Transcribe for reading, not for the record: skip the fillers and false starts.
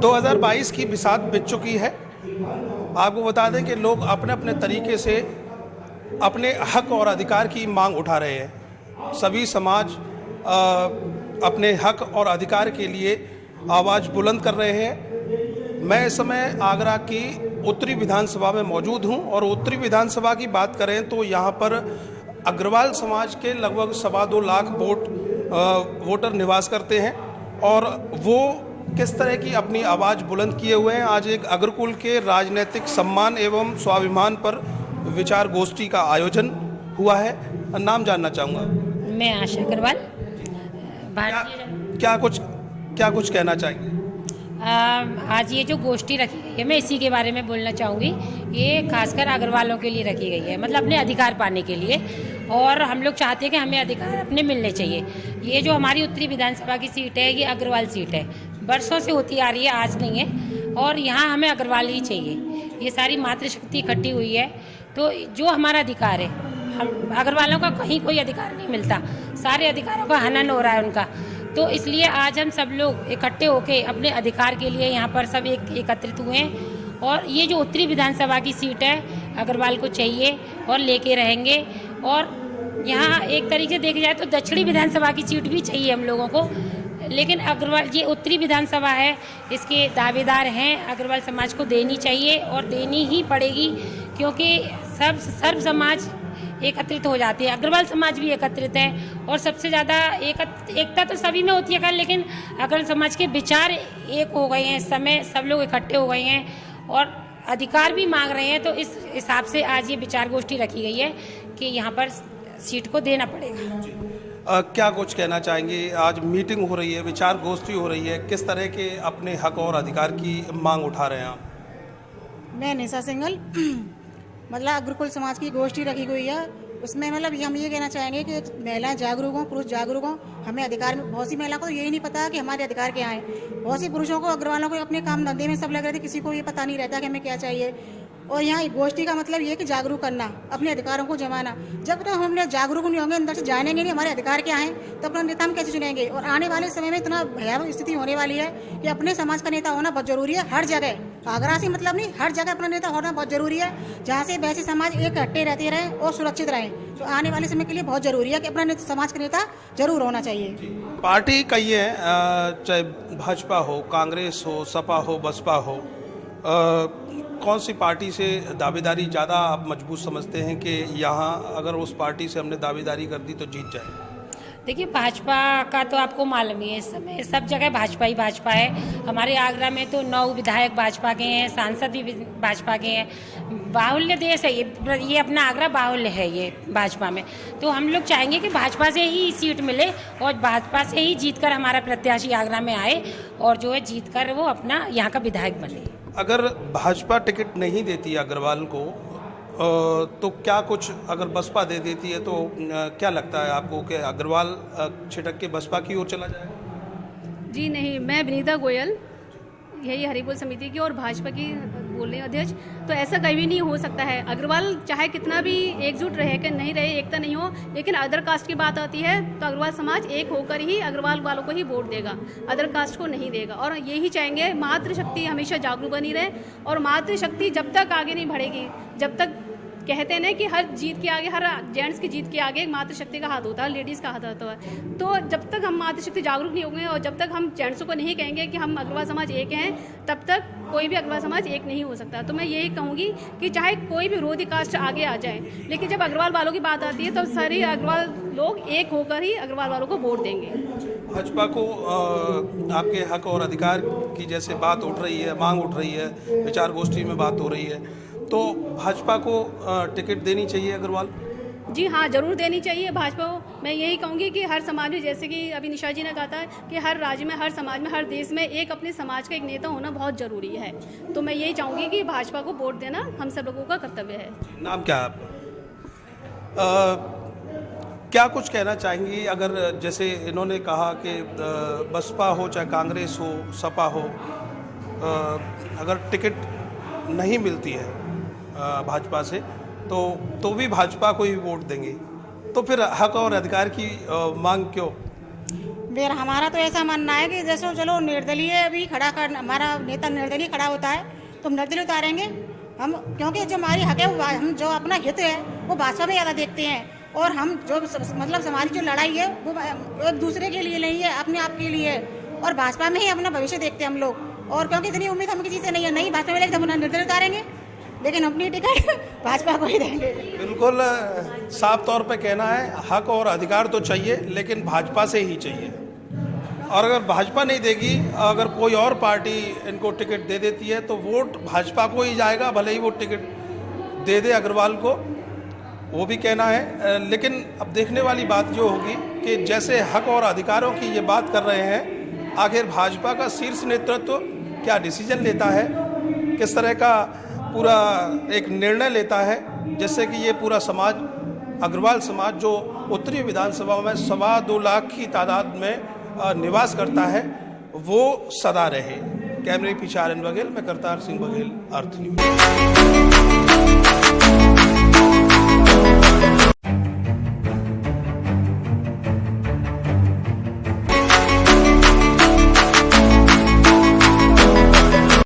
2022 की बिसात बीत चुकी है। आपको बता दें कि लोग अपने अपने तरीके से अपने हक और अधिकार की मांग उठा रहे हैं। सभी समाज अपने हक और अधिकार के लिए आवाज़ बुलंद कर रहे हैं। मैं इस समय आगरा की उत्तरी विधानसभा में मौजूद हूं और उत्तरी विधानसभा की बात करें तो यहां पर अग्रवाल समाज के लगभग 2.25 लाख वोटर निवास करते हैं और वो किस तरह की अपनी आवाज़ बुलंद किए हुए हैं। आज एक अग्रकुल के राजनीतिक सम्मान एवं स्वाभिमान पर विचार गोष्ठी का आयोजन हुआ है। नाम जानना चाहूँगा। मैं आशा अग्रवाल। क्या कुछ कहना चाहिए? आज ये जो गोष्ठी रखी गई है, मैं इसी के बारे में बोलना चाहूँगी। ये खासकर अग्रवालों के लिए रखी गई है, मतलब अपने अधिकार पाने के लिए, और हम लोग चाहते हैं कि हमें अधिकार अपने मिलने चाहिए। ये जो हमारी उत्तरी विधानसभा की सीट है, ये अग्रवाल सीट है, बरसों से होती आ रही है, आज नहीं है, और यहाँ हमें अग्रवाल ही चाहिए। ये सारी मातृशक्ति इकट्ठी हुई है, तो जो हमारा अधिकार है, हम अग्रवालों का कहीं कोई अधिकार नहीं मिलता, सारे अधिकारों का हनन हो रहा है उनका। तो इसलिए आज हम सब लोग इकट्ठे होकर अपने अधिकार के लिए यहाँ पर सब एकत्रित हुए हैं। और ये जो उत्तरी विधानसभा की सीट है, अग्रवाल को चाहिए और लेके रहेंगे। और यहाँ एक तरीके से देखा जाए तो दक्षिणी विधानसभा की सीट भी चाहिए हम लोगों को, लेकिन अग्रवाल ये उत्तरी विधानसभा है, इसके दावेदार हैं, अग्रवाल समाज को देनी चाहिए और देनी ही पड़ेगी, क्योंकि सर्व समाज एकत्रित हो जाती है। अग्रवाल समाज भी एकत्रित है और सबसे ज़्यादा एकता तो सभी में होती है, लेकिन अग्रवाल समाज के विचार एक हो गए हैं। इस समय सब लोग इकट्ठे हो गए हैं और अधिकार भी मांग रहे हैं। तो इस हिसाब से आज ये विचार गोष्ठी रखी गई है कि यहाँ पर सीट को देना पड़ेगा। क्या कुछ कहना चाहेंगे? आज मीटिंग हो रही है, विचार गोष्ठी हो रही है, किस तरह के अपने हक और अधिकार की मांग उठा रहे हैं आप? मैं निशा सिंघल। मतलब अग्रकुल समाज की गोष्ठी रखी हुई है, उसमें मतलब हम ये कहना चाहेंगे कि महिलाएं जागरूक हों, पुरुष जागरूक हों। हमें अधिकार में बहुत सी महिलाओं को तो यही नहीं पता कि हमारे अधिकार क्या है। बहुत सी पुरुषों को, अग्रवालों को अपने काम धंधे में सब लग रहे थे, किसी को ये पता नहीं रहता कि हमें क्या चाहिए। और यहाँ गोष्ठी का मतलब ये कि जागरूक करना, अपने अधिकारों को जमाना। जब तक हम जागरूक नहीं होंगे, अंदर से जानेंगे नहीं हमारे अधिकार क्या हैं, तो अपना नेता हम कैसे चुनेंगे। और आने वाले समय में इतना भयावह स्थिति होने वाली है कि अपने समाज का नेता होना बहुत जरूरी है। हर जगह, आगरा से मतलब नहीं, हर जगह अपना नेता होना बहुत जरूरी है, जहाँ से वैसे समाज इकट्ठे रहते रहें और सुरक्षित रहें। तो आने वाले समय के लिए बहुत जरूरी है कि अपना समाज का नेता जरूर होना चाहिए। पार्टी कई है, चाहे भाजपा हो, कांग्रेस हो, सपा हो, बसपा हो, कौन सी पार्टी से दावेदारी ज़्यादा आप मजबूत समझते हैं कि यहाँ अगर उस पार्टी से हमने दावेदारी कर दी तो जीत जाए? देखिए, भाजपा का तो आपको मालूम ही है, इस समय सब जगह भाजपा ही भाजपा है। हमारे आगरा में तो 9 विधायक भाजपा के हैं, सांसद भी भाजपा के हैं। बाहुल्य देश है ये अपना आगरा बाहुल्य है ये भाजपा में। तो हम लोग चाहेंगे कि भाजपा से ही सीट मिले और भाजपा से ही जीतकर हमारा प्रत्याशी आगरा में आए और जो है जीतकर वो अपना यहाँ का विधायक बने। अगर भाजपा टिकट नहीं देती अग्रवाल को तो क्या कुछ अगर बसपा दे देती है तो क्या लगता है आपको कि अग्रवाल छिटक के बसपा की ओर चला जाएगा? जी नहीं, मैं विनीता गोयल, यही हरिपुर समिति की और भाजपा की बोल रही अध्यक्ष। तो ऐसा कभी नहीं हो सकता है। अग्रवाल चाहे कितना भी एकजुट रहे कि नहीं रहे, एकता नहीं हो, लेकिन अदर कास्ट की बात आती है तो अग्रवाल समाज एक होकर ही अग्रवाल वालों को ही वोट देगा, अदर कास्ट को नहीं देगा। और यही चाहेंगे मातृशक्ति हमेशा जागरूक बनी रहे, और मातृशक्ति जब तक आगे नहीं बढ़ेगी, जब तक कहते हैं ना कि हर जीत के आगे, हर जेंट्स की जीत के आगे मातृशक्ति का हाथ होता है, लेडीज़ का हाथ होता है। तो जब तक हम मातृशक्ति जागरूक नहीं होंगे और जब तक हम जेंट्सों को नहीं कहेंगे कि हम अग्रवाल समाज एक हैं, तब तक कोई भी अग्रवाल समाज एक नहीं हो सकता। तो मैं यही कहूँगी कि चाहे कोई भी विरोधी कास्ट आगे आ जाए, लेकिन जब अग्रवाल वालों की बात आती है तो सारे अग्रवाल लोग एक होकर ही अग्रवाल वालों को वोट देंगे। भाजपा को आपके हक और अधिकार की जैसे बात उठ रही है, मांग उठ रही है, विचार गोष्ठी में बात हो रही है, तो भाजपा को टिकट देनी चाहिए अग्रवाल? जी हाँ, जरूर देनी चाहिए भाजपा को। मैं यही कहूँगी कि हर समाज में, जैसे कि अभी निशा जी ने कहा था कि हर राज्य में, हर समाज में, हर देश में एक अपने समाज का एक नेता होना बहुत ज़रूरी है। तो मैं यही चाहूँगी कि भाजपा को वोट देना हम सब लोगों का कर्तव्य है। नाम क्या है आपका? क्या कुछ कहना चाहेंगी अगर जैसे इन्होंने कहा कि बसपा हो चाहे कांग्रेस हो, सपा हो, अगर टिकट नहीं मिलती है भाजपा से तो भी भाजपा को ही वोट देंगे, तो फिर हक और अधिकार की मांग क्यों? मेरा हमारा तो ऐसा मानना है कि जैसे चलो निर्दलीय भी खड़ा कर, हमारा नेता निर्दलीय खड़ा होता है तो हम निर्दलीय उतारेंगे हम, क्योंकि जो हमारी हक है हम जो अपना हित है वो भाजपा में ज़्यादा देखते हैं। और हम जो मतलब हमारी जो लड़ाई है वो एक दूसरे के लिए नहीं है, अपने आप के लिए है। और भाजपा में ही अपना भविष्य देखते हैं हम लोग। और क्योंकि इतनी उम्मीद हम किसी से नहीं है, नहीं भाजपा में लेकर हम निर्दलीय उतारेंगे, लेकिन अपनी टिकट भाजपा को ही देंगे। बिल्कुल साफ तौर पे कहना है, हक और अधिकार तो चाहिए लेकिन भाजपा से ही चाहिए। और अगर भाजपा नहीं देगी, अगर कोई और पार्टी इनको टिकट दे देती है तो वोट भाजपा को ही जाएगा, भले ही वो टिकट दे दे अग्रवाल को, वो भी कहना है। लेकिन अब देखने वाली बात जो होगी कि जैसे हक और अधिकारों की ये बात कर रहे हैं, आखिर भाजपा का शीर्ष नेतृत्व क्या डिसीजन लेता है, किस तरह का पूरा एक निर्णय लेता है, जिससे कि ये पूरा समाज, अग्रवाल समाज जो उत्तरी विधानसभा में 2.25 लाख की तादाद में निवास करता है, वो सदा रहे। कैमरे पीछे आर्यन बघेल, मैं करतार सिंह बघेल, अर्थ न्यूज।